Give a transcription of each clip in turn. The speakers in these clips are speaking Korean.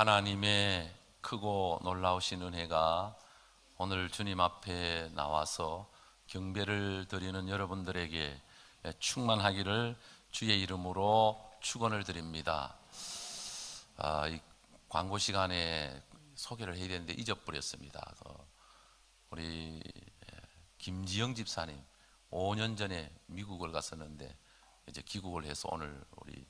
하나님의 크고 놀라우신 은혜가 오늘 주님 앞에 나와서 경배를 드리는 여러분들에게 충만하기를 주의 이름으로 축원을 드립니다. 이 광고 시간에 소개를 해야 되는데 잊어버렸습니다. 우리 김지영 집사님 5년 전에 미국을 갔었는데 이제 귀국을 해서 오늘 우리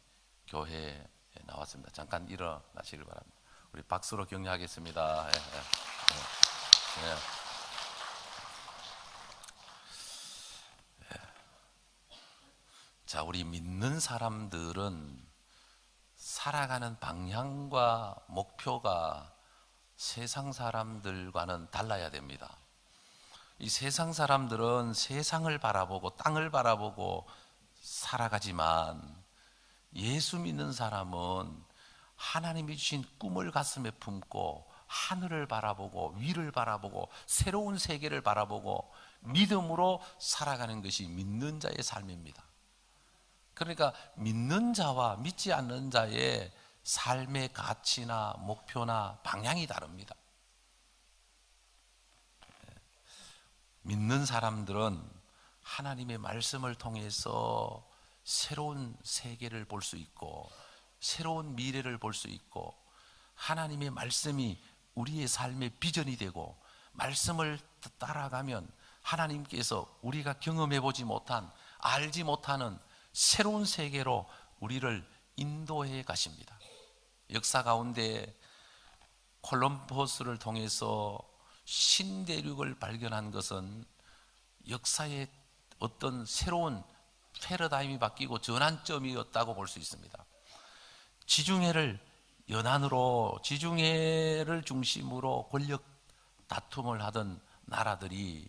교회에 나왔습니다. 잠깐 일어나시길 바랍니다. 우리 박수로 격려하겠습니다. 예. 자, 우리 믿는 사람들은 살아가는 방향과 목표가 세상 사람들과는 달라야 됩니다. 이 세상 사람들은 세상을 바라보고 땅을 바라보고 살아가지만 예수 믿는 사람은 하나님이 주신 꿈을 가슴에 품고 하늘을 바라보고 위를 바라보고 새로운 세계를 바라보고 믿음으로 살아가는 것이 믿는 자의 삶입니다. 그러니까 믿는 자와 믿지 않는 자의 삶의 가치나 목표나 방향이 다릅니다. 믿는 사람들은 하나님의 말씀을 통해서 새로운 세계를 볼 수 있고 새로운 미래를 볼 수 있고 하나님의 말씀이 우리의 삶의 비전이 되고 말씀을 따라가면 하나님께서 우리가 경험해 보지 못한 알지 못하는 새로운 세계로 우리를 인도해 가십니다. 역사 가운데 콜럼버스를 통해서 신대륙을 발견한 것은 역사의 어떤 새로운 패러다임이 바뀌고 전환점이었다고 볼 수 있습니다. 지중해를 연안으로 지중해를 중심으로 권력 다툼을 하던 나라들이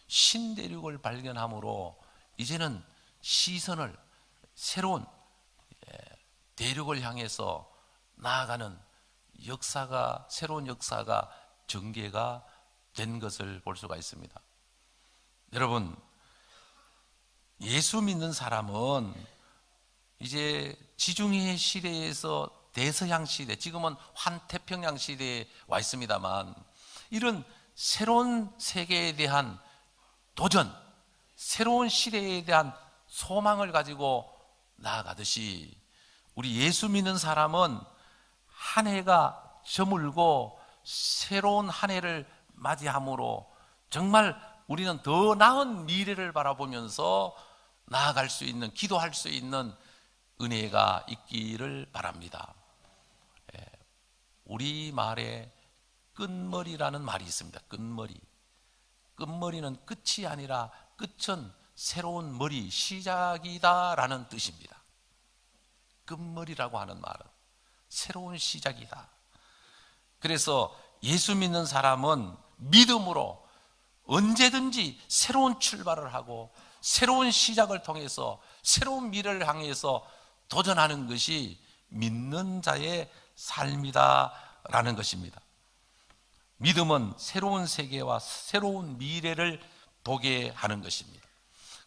신대륙을 발견함으로 이제는 시선을 새로운 대륙을 향해서 나아가는 역사가 새로운 역사가 전개가 된 것을 볼 수가 있습니다. 여러분, 예수 믿는 사람은 이제 지중해 시대에서 대서양 시대, 지금은 환태평양 시대에 와 있습니다만 이런 새로운 세계에 대한 도전, 새로운 시대에 대한 소망을 가지고 나아가듯이 우리 예수 믿는 사람은 한 해가 저물고 새로운 한 해를 맞이함으로 정말 우리는 더 나은 미래를 바라보면서 나아갈 수 있는, 기도할 수 있는 은혜가 있기를 바랍니다. 우리말에 끝머리라는 말이 있습니다. 끝머리. 끝머리는 끝이 아니라 끝은 새로운 머리, 시작이다라는 뜻입니다. 끝머리라고 하는 말은 새로운 시작이다. 그래서 예수 믿는 사람은 믿음으로 언제든지 새로운 출발을 하고 새로운 시작을 통해서 새로운 미래를 향해서 도전하는 것이 믿는 자의 삶이다라는 것입니다. 믿음은 새로운 세계와 새로운 미래를 보게 하는 것입니다.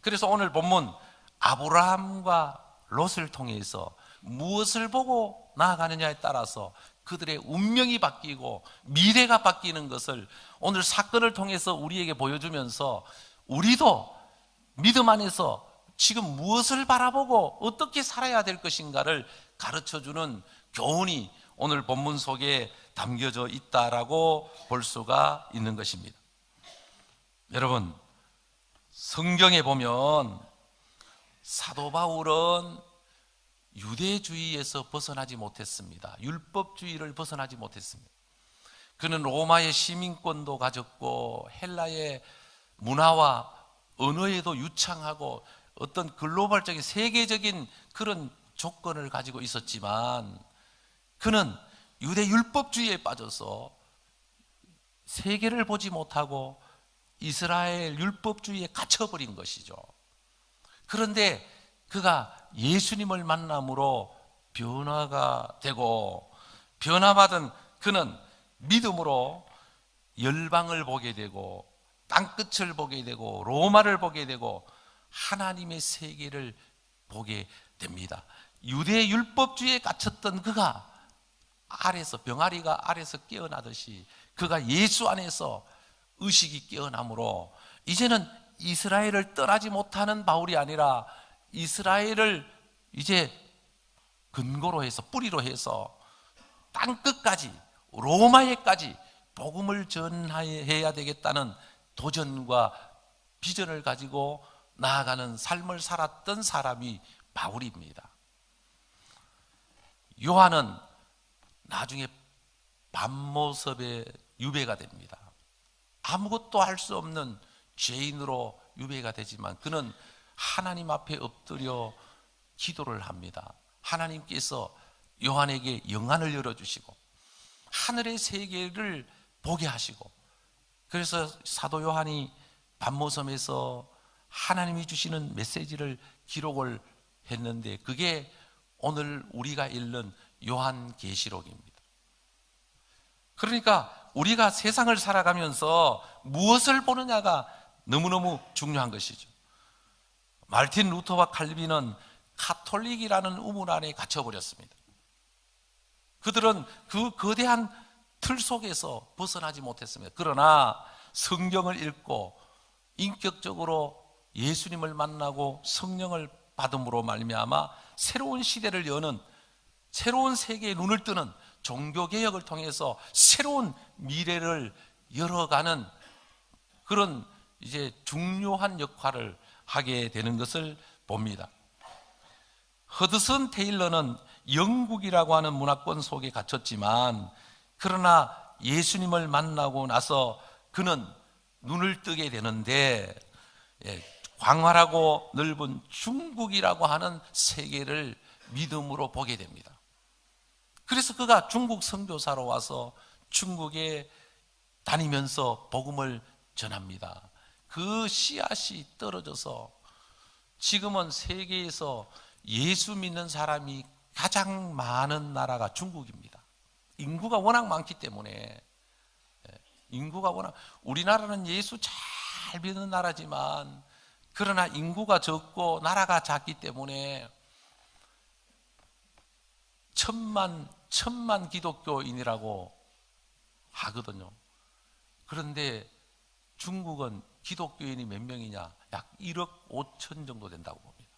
그래서 오늘 본문 아브라함과 롯을 통해서 무엇을 보고 나아가느냐에 따라서 그들의 운명이 바뀌고 미래가 바뀌는 것을 오늘 사건을 통해서 우리에게 보여주면서 우리도 믿음 안에서 지금 무엇을 바라보고 어떻게 살아야 될 것인가를 가르쳐주는 교훈이 오늘 본문 속에 담겨져 있다라고 볼 수가 있는 것입니다. 여러분, 성경에 보면 사도 바울은 유대주의에서 벗어나지 못했습니다. 율법주의를 벗어나지 못했습니다. 그는 로마의 시민권도 가졌고 헬라의 문화와 언어에도 유창하고 어떤 글로벌적인 세계적인 그런 조건을 가지고 있었지만 그는 유대 율법주의에 빠져서 세계를 보지 못하고 이스라엘 율법주의에 갇혀버린 것이죠. 그런데 그가 예수님을 만남으로 변화가 되고 변화받은 그는 믿음으로 열방을 보게 되고 땅끝을 보게 되고 로마를 보게 되고 하나님의 세계를 보게 됩니다. 유대 율법주의에 갇혔던 그가 아래서, 병아리가 아래서 깨어나듯이 그가 예수 안에서 의식이 깨어나므로 이제는 이스라엘을 떠나지 못하는 바울이 아니라 이스라엘을 이제 근거로 해서, 뿌리로 해서 땅끝까지, 로마에까지 복음을 전해야 되겠다는 도전과 비전을 가지고 나아가는 삶을 살았던 사람이 바울입니다. 요한은 나중에 밤모습에 유배가 됩니다. 아무것도 할 수 없는 죄인으로 유배가 되지만 그는 하나님 앞에 엎드려 기도를 합니다. 하나님께서 요한에게 영안을 열어주시고 하늘의 세계를 보게 하시고, 그래서 사도 요한이 밤모섬에서 하나님이 주시는 메시지를 기록을 했는데 그게 오늘 우리가 읽는 요한계시록입니다. 그러니까 우리가 세상을 살아가면서 무엇을 보느냐가 너무너무 중요한 것이죠. 마르틴 루터와 칼빈은 카톨릭이라는 우물 안에 갇혀버렸습니다. 그들은 그 거대한 틀 속에서 벗어나지 못했습니다. 그러나 성경을 읽고 인격적으로 예수님을 만나고 성령을 받음으로 말미암아 새로운 시대를 여는, 새로운 세계에 눈을 뜨는 종교개혁을 통해서 새로운 미래를 열어가는 그런 이제 중요한 역할을 하게 되는 것을 봅니다. 허드슨 테일러는 영국이라고 하는 문화권 속에 갇혔지만 그러나 예수님을 만나고 나서 그는 눈을 뜨게 되는데 광활하고 넓은 중국이라고 하는 세계를 믿음으로 보게 됩니다. 그래서 그가 중국 선교사로 와서 중국에 다니면서 복음을 전합니다. 그 씨앗이 떨어져서 지금은 세계에서 예수 믿는 사람이 가장 많은 나라가 중국입니다. 인구가 워낙 많기 때문에. 인구가 워낙, 우리나라는 예수 잘 믿는 나라지만 그러나 인구가 적고 나라가 작기 때문에 천만 기독교인이라고 하거든요. 그런데 중국은 기독교인이 몇 명이냐? 약 1억 5천 정도 된다고 봅니다.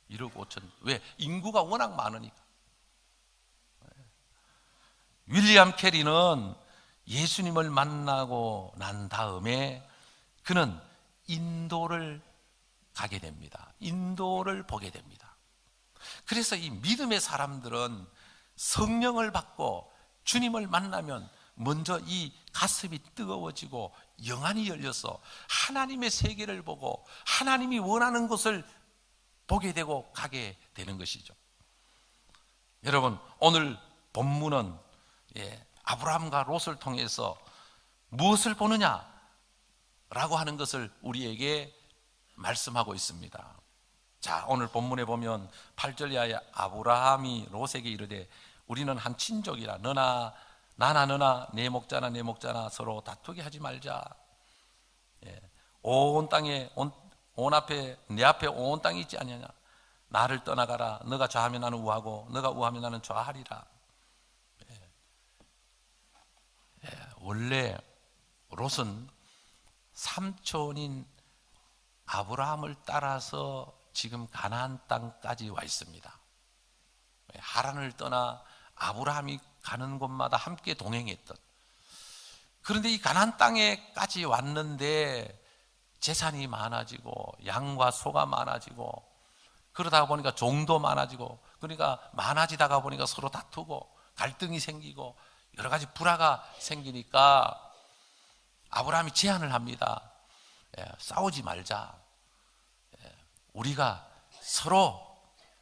1억 5천. 왜? 인구가 워낙 많으니까. 윌리엄 캐리는 예수님을 만나고 난 다음에 그는 인도를 가게 됩니다. 인도를 보게 됩니다. 그래서 이 믿음의 사람들은 성령을 받고 주님을 만나면 먼저 이 가슴이 뜨거워지고 영안이 열려서 하나님의 세계를 보고 하나님이 원하는 것을 보게 되고 가게 되는 것이죠. 여러분, 오늘 본문은 아브라함과 롯을 통해서 무엇을 보느냐라고 하는 것을 우리에게 말씀하고 있습니다. 자, 오늘 본문에 보면 8절 이하에 아브라함이 롯에게 이르되 우리는 한 친족이라 나나 너나 내 목자나 내 목자나 서로 다투게 하지 말자. 온 땅에 온 앞에 내 앞에 온 땅이 있지 아니하냐. 나를 떠나가라. 너가 좌하면 나는 우하고 너가 우하면 나는 좌하리라. 원래 롯은 삼촌인 아브라함을 따라서 지금 가나안 땅까지 와 있습니다. 하란을 떠나 아브라함이 가는 곳마다 함께 동행했던. 그런데 이 가나안 땅에까지 왔는데 재산이 많아지고 양과 소가 많아지고 그러다 보니까 종도 많아지고, 그러니까 많아지다가 보니까 서로 다투고 갈등이 생기고 여러 가지 불화가 생기니까 아브라함이 제안을 합니다. 싸우지 말자. 우리가 서로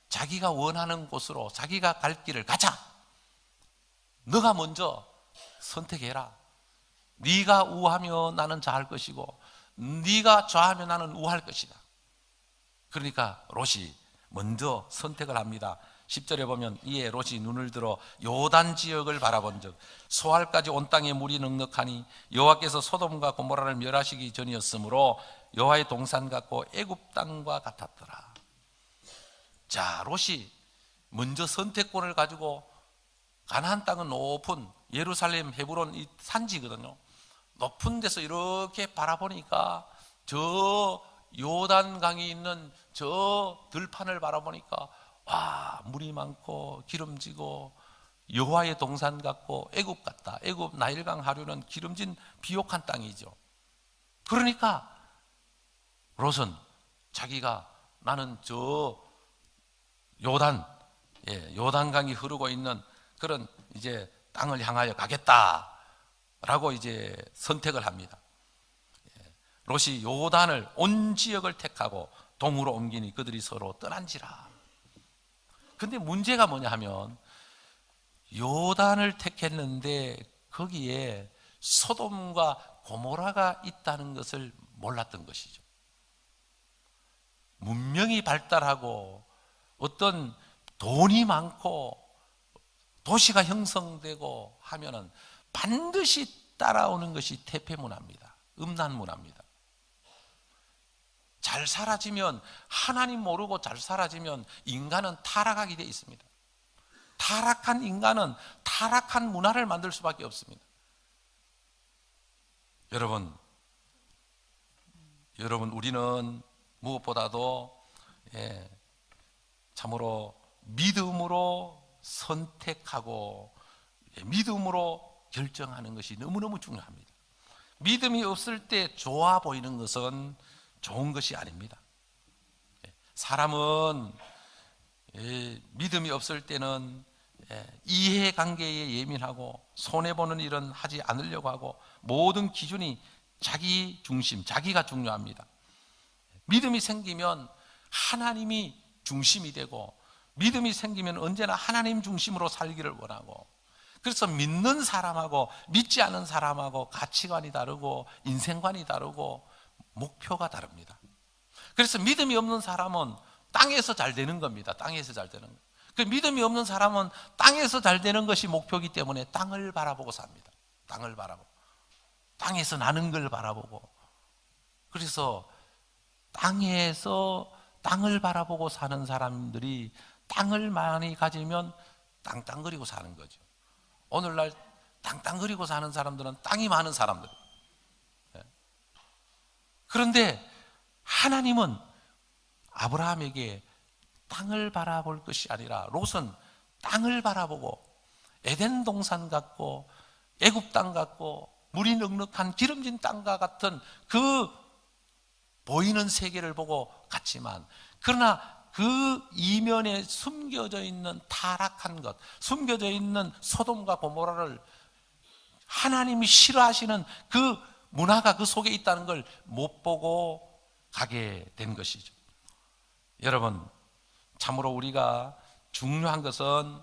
자기가 원하는 곳으로 자기가 갈 길을 가자. 너가 먼저 선택해라. 네가 우하면 나는 좌할 것이고 네가 좌하면 나는 우할 것이다. 그러니까 롯이 먼저 선택을 합니다. 10절에 보면 이에 롯이 눈을 들어 요단 지역을 바라본즉 소알까지 온 땅에 물이 넉넉하니 여호와께서 소돔과 고모라를 멸하시기 전이었으므로 여호와의 동산 같고 애굽 땅과 같았더라. 자, 롯이 먼저 선택권을 가지고 가나안 땅은 높은 예루살렘, 헤브론 이 산지거든요. 높은 데서 이렇게 바라보니까 저 요단강이 있는 저 들판을 바라보니까 와, 물이 많고 기름지고 여호와의 동산 같고 애굽 같다. 애굽 나일강 하류는 기름진 비옥한 땅이죠. 그러니까 롯은 자기가 나는 저 요단강이 흐르고 있는 그런 이제 땅을 향하여 가겠다라고 이제 선택을 합니다. 롯이 요단을 온 지역을 택하고 동으로 옮기니 그들이 서로 떠난지라. 근데 문제가 뭐냐 하면 요단을 택했는데 거기에 소돔과 고모라가 있다는 것을 몰랐던 것이죠. 문명이 발달하고 어떤 돈이 많고 도시가 형성되고 하면은 반드시 따라오는 것이 태폐 문화입니다. 음란 문화입니다. 잘 살아지면, 하나님 모르고 잘 살아지면 인간은 타락하게 되어 있습니다. 타락한 인간은 타락한 문화를 만들 수밖에 없습니다. 여러분 우리는 무엇보다도 참으로 믿음으로 선택하고 믿음으로 결정하는 것이 너무너무 중요합니다. 믿음이 없을 때 좋아 보이는 것은 좋은 것이 아닙니다. 사람은 믿음이 없을 때는 이해관계에 예민하고 손해보는 일은 하지 않으려고 하고 모든 기준이 자기 중심, 자기가 중요합니다. 믿음이 생기면 하나님이 중심이 되고 믿음이 생기면 언제나 하나님 중심으로 살기를 원하고, 그래서 믿는 사람하고 믿지 않은 사람하고 가치관이 다르고 인생관이 다르고 목표가 다릅니다. 그래서 믿음이 없는 사람은 땅에서 잘 되는 겁니다. 땅에서 잘 되는 거. 그 믿음이 없는 사람은 땅에서 잘 되는 것이 목표이기 때문에 땅을 바라보고 삽니다. 땅을 바라보고, 땅에서 나는 걸 바라보고. 그래서 땅에서 땅을 바라보고 사는 사람들이 땅을 많이 가지면 땅땅거리고 사는 거죠. 오늘날 땅땅거리고 사는 사람들은 땅이 많은 사람들. 그런데 하나님은 아브라함에게 땅을 바라볼 것이 아니라 롯은 땅을 바라보고 에덴 동산 같고 애굽 땅 같고 물이 넉넉한 기름진 땅과 같은 그 보이는 세계를 보고 갔지만, 그러나 그 이면에 숨겨져 있는 타락한 것, 숨겨져 있는 소돔과 고모라를 하나님이 싫어하시는 그 문화가 그 속에 있다는 걸 못 보고 가게 된 것이죠. 여러분, 참으로 우리가 중요한 것은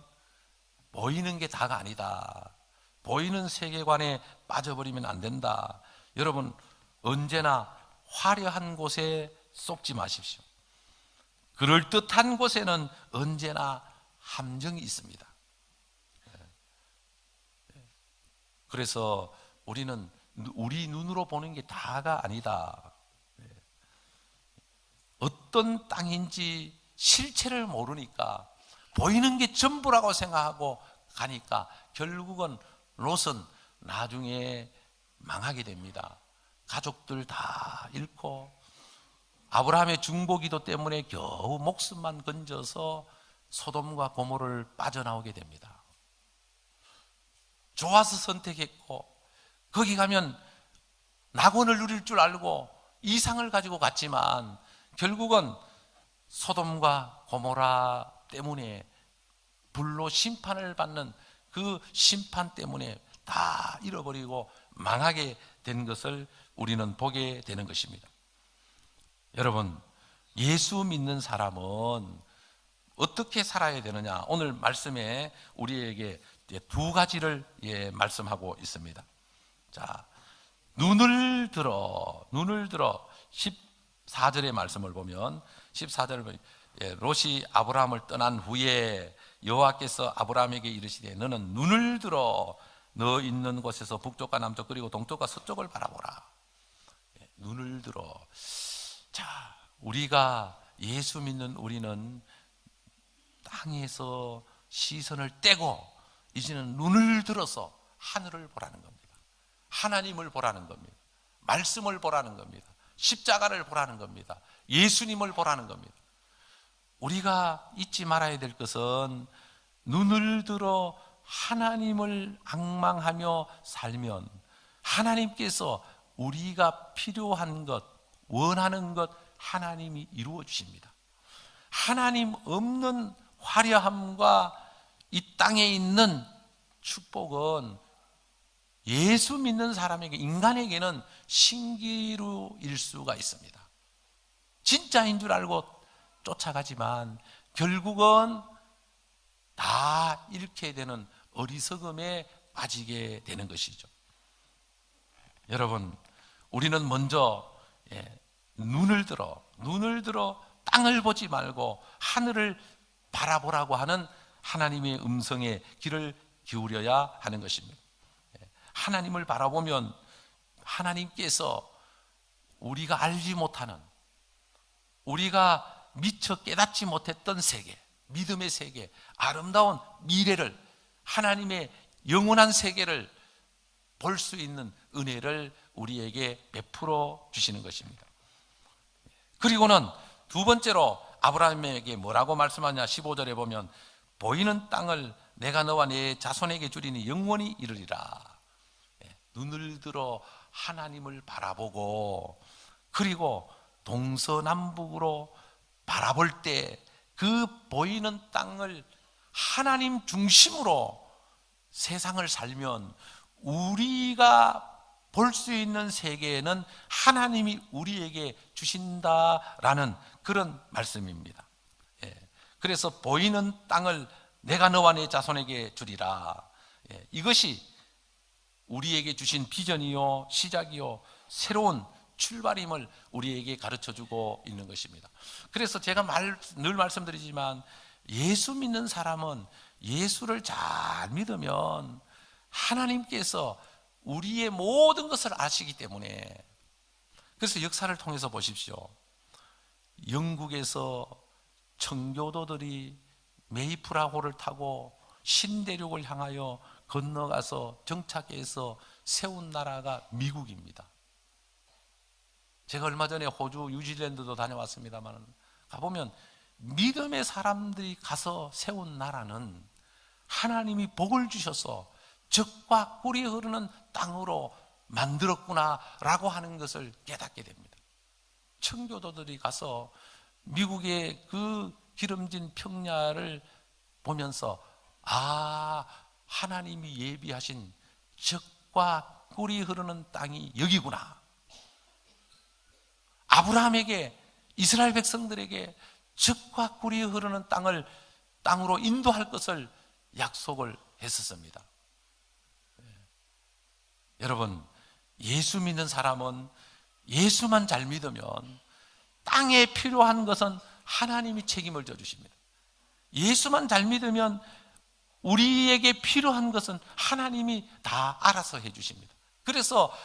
보이는 게 다가 아니다. 보이는 세계관에 빠져버리면 안 된다. 여러분, 언제나 화려한 곳에 속지 마십시오. 그럴듯한 곳에는 언제나 함정이 있습니다. 그래서 우리는 우리 눈으로 보는 게 다가 아니다. 어떤 땅인지 실체를 모르니까 보이는 게 전부라고 생각하고 가니까 결국은 롯은 나중에 망하게 됩니다. 가족들 다 잃고 아브라함의 중보기도 때문에 겨우 목숨만 건져서 소돔과 고모를 빠져나오게 됩니다. 좋아서 선택했고 거기 가면 낙원을 누릴 줄 알고 이상을 가지고 갔지만 결국은 소돔과 고모라 때문에 불로 심판을 받는 그 심판 때문에 다 잃어버리고 망하게 된 것을 우리는 보게 되는 것입니다. 여러분, 예수 믿는 사람은 어떻게 살아야 되느냐? 오늘 말씀에 우리에게 두 가지를 말씀하고 있습니다. 자, 눈을 들어 14절의 말씀을 보면 14절을 보면 롯이 아브라함을 떠난 후에 여호와께서 아브라함에게 이르시되 너는 눈을 들어 너 있는 곳에서 북쪽과 남쪽 그리고 동쪽과 서쪽을 바라보라. 눈을 들어. 자, 우리가 예수 믿는 우리는 땅에서 시선을 떼고 이제는 눈을 들어서 하늘을 보라는 겁니다. 하나님을 보라는 겁니다. 말씀을 보라는 겁니다. 십자가를 보라는 겁니다. 예수님을 보라는 겁니다. 우리가 잊지 말아야 될 것은 눈을 들어 하나님을 앙망하며 살면 하나님께서 우리가 필요한 것, 원하는 것 하나님이 이루어 주십니다. 하나님 없는 화려함과 이 땅에 있는 축복은 예수 믿는 사람에게, 인간에게는 신기루일 수가 있습니다. 진짜인 줄 알고 쫓아가지만 결국은 다 잃게 되는 어리석음에 빠지게 되는 것이죠. 여러분, 우리는 먼저 눈을 들어 땅을 보지 말고 하늘을 바라보라고 하는 하나님의 음성에 귀를 기울여야 하는 것입니다. 하나님을 바라보면 하나님께서 우리가 알지 못하는, 우리가 미처 깨닫지 못했던 세계, 믿음의 세계, 아름다운 미래를, 하나님의 영원한 세계를 볼 수 있는 은혜를 우리에게 베풀어 주시는 것입니다. 그리고는 두 번째로 아브라함에게 뭐라고 말씀하냐, 15절에 보면 보이는 땅을 내가 너와 내 자손에게 주리니 영원히 이르리라. 눈을 들어 하나님을 바라보고, 그리고 동서남북으로 바라볼 때 그 보이는 땅을 하나님 중심으로 세상을 살면 우리가 볼 수 있는 세계에는 하나님이 우리에게 주신다라는 그런 말씀입니다. 그래서 보이는 땅을 내가 너와 내 자손에게 주리라. 이것이 우리에게 주신 비전이요, 시작이요, 새로운 출발임을 우리에게 가르쳐주고 있는 것입니다. 그래서 제가 늘 말씀드리지만 예수 믿는 사람은 예수를 잘 믿으면 하나님께서 우리의 모든 것을 아시기 때문에, 그래서 역사를 통해서 보십시오. 영국에서 청교도들이 메이프라호를 타고 신대륙을 향하여 건너가서 정착해서 세운 나라가 미국입니다. 제가 얼마 전에 호주, 뉴질랜드도 다녀왔습니다만 가보면 믿음의 사람들이 가서 세운 나라는 하나님이 복을 주셔서 젖과 꿀이 흐르는 땅으로 만들었구나라고 하는 것을 깨닫게 됩니다. 청교도들이 가서 미국의 그 기름진 평야를 보면서 하나님이 예비하신 젖과 꿀이 흐르는 땅이 여기구나. 아브라함에게, 이스라엘 백성들에게 젖과 꿀이 흐르는 땅으로 인도할 것을 약속을 했었습니다. 여러분, 예수 믿는 사람은 예수만 잘 믿으면 땅에 필요한 것은 하나님이 책임을 져주십니다. 예수만 잘 믿으면 우리에게 필요한 것은 하나님이 다 알아서 해주십니다. 그래서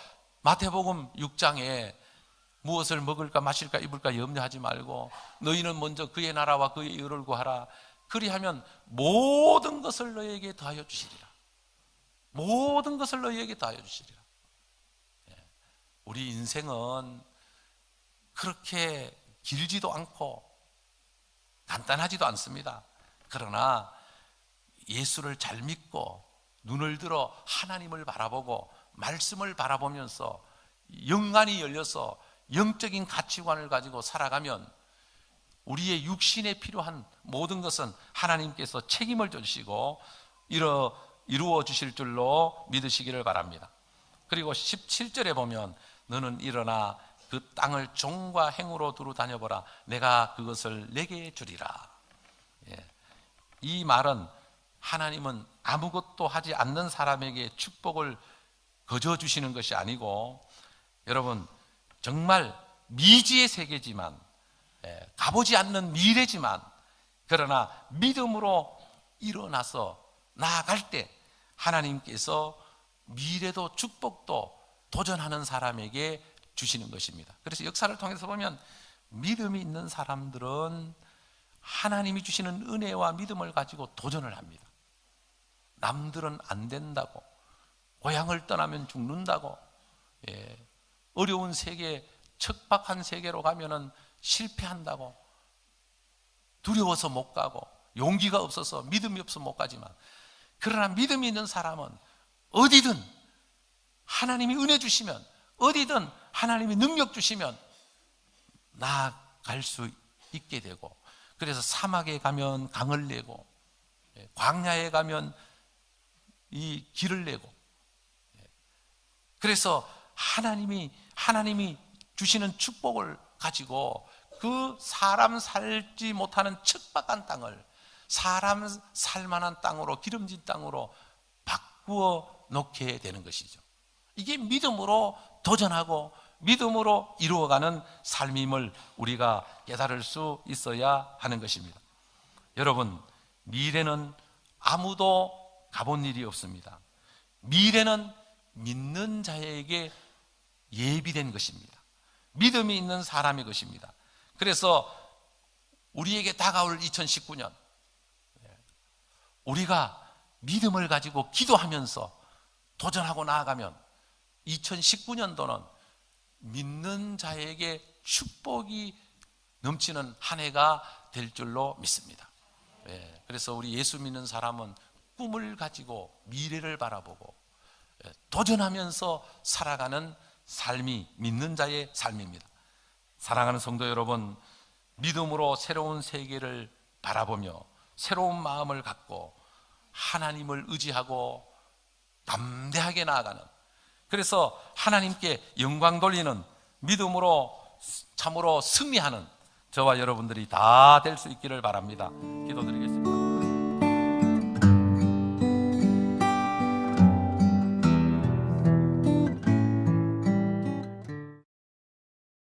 마태복음 6장에 무엇을 먹을까 마실까 입을까 염려하지 말고 너희는 먼저 그의 나라와 그의 의를 구하라. 그리하면 모든 것을 너희에게 더하여 주시리라. 모든 것을 너희에게 더하여 주시리라. 우리 인생은 그렇게 길지도 않고 간단하지도 않습니다. 그러나 예수를 잘 믿고 눈을 들어 하나님을 바라보고 말씀을 바라보면서 영안이 열려서 영적인 가치관을 가지고 살아가면 우리의 육신에 필요한 모든 것은 하나님께서 책임을 져주시고 이루어 주실 줄로 믿으시기를 바랍니다. 그리고 17절에 보면 너는 일어나 그 땅을 종과 행으로 두루 다녀보라. 내가 그것을 내게 주리라. 이 말은 하나님은 아무것도 하지 않는 사람에게 축복을 거저 주시는 것이 아니고, 여러분, 정말 미지의 세계지만, 가보지 않는 미래지만, 그러나 믿음으로 일어나서 나아갈 때 하나님께서 미래도 축복도 도전하는 사람에게 주시는 것입니다. 그래서 역사를 통해서 보면 믿음이 있는 사람들은 하나님이 주시는 은혜와 믿음을 가지고 도전을 합니다. 남들은 안 된다고, 고향을 떠나면 죽는다고, 어려운 세계, 척박한 세계로 가면은 실패한다고, 두려워서 못 가고 용기가 없어서, 믿음이 없어서 못 가지만, 그러나 믿음이 있는 사람은 어디든 하나님이 은혜 주시면, 어디든 하나님이 능력 주시면 나아갈 수 있게 되고, 그래서 사막에 가면 강을 내고, 광야에 가면 이 길을 내고, 그래서 하나님이 주시는 축복을 가지고 그 사람 살지 못하는 척박한 땅을 사람 살만한 땅으로, 기름진 땅으로 바꾸어 놓게 되는 것이죠. 이게 믿음으로 도전하고 믿음으로 이루어가는 삶임을 우리가 깨달을 수 있어야 하는 것입니다. 여러분, 미래는 아무도 가본 일이 없습니다. 미래는 믿는 자에게 예비된 것입니다. 믿음이 있는 사람의 것입니다. 그래서 우리에게 다가올 2019년, 우리가 믿음을 가지고 기도하면서 도전하고 나아가면 2019년도는 믿는 자에게 축복이 넘치는 한 해가 될 줄로 믿습니다. 그래서 우리 예수 믿는 사람은 꿈을 가지고 미래를 바라보고 도전하면서 살아가는 삶이 믿는 자의 삶입니다. 사랑하는 성도 여러분, 믿음으로 새로운 세계를 바라보며 새로운 마음을 갖고 하나님을 의지하고 담대하게 나아가는, 그래서 하나님께 영광 돌리는 믿음으로 참으로 승리하는 저와 여러분들이 다 될 수 있기를 바랍니다. 기도드리겠습니다.